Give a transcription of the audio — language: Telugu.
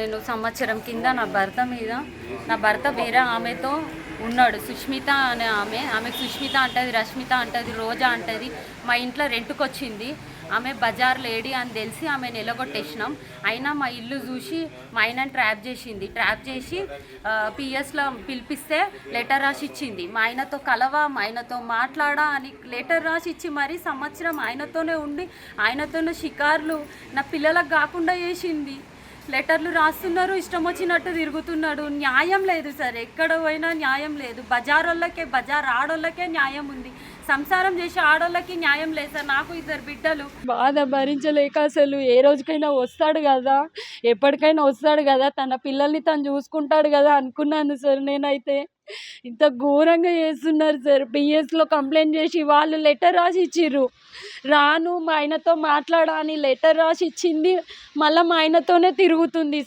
నేను సంవత్సరం కింద నా భర్త వేరే ఆమెతో ఉన్నాడు. సుష్మిత అనే ఆమెకు సుష్మిత అంటది, రష్మిత అంటది, రోజా అంటది. మా ఇంట్లో రెంట్కొచ్చింది. ఆమె బజార్ లేడీ అని తెలిసి ఆమె నిలగొట్టేసినాం. అయినా మా ఇల్లు చూసి మా ఆయనని ట్రాప్ చేసి పిఎస్లో పిలిపిస్తే లెటర్ రాసి ఇచ్చింది. మా ఆయనతో కలవా, మా ఆయనతో మాట్లాడా అని లెటర్ రాసి ఇచ్చి మరీ సంవత్సరం ఆయనతోనే ఉండి ఆయనతోనే షికార్లు నా పిల్లలకు కాకుండా చేసింది. లెటర్లు రాస్తున్నారు, ఇష్టం వచ్చినట్టు తిరుగుతున్నాడు. న్యాయం లేదు సార్, ఎక్కడ పోయినా న్యాయం లేదు. బజార్ ఆడోళ్ళకే న్యాయం ఉంది, సంసారం చేసే ఆడోళ్ళకి న్యాయం లేదు సార్. నాకు 2 బిడ్డలు. బాధ భరించలేక అసలు ఏ రోజుకైనా వస్తాడు కదా, ఎప్పటికైనా వస్తాడు కదా, తన పిల్లల్ని తను చూసుకుంటాడు కదా అనుకున్నాను సార్. నేనైతే ఇంత ఘోరంగా చేస్తున్నారు సార్. పిఎస్లో కంప్లైంట్ చేసి వాళ్ళు లెటర్ రాసి ఇచ్చిర్రు. రాను, మా ఆయనతో మాట్లాడా అని లెటర్ రాసి ఇచ్చింది. మళ్ళీ మా ఆయనతోనే తిరుగుతుంది.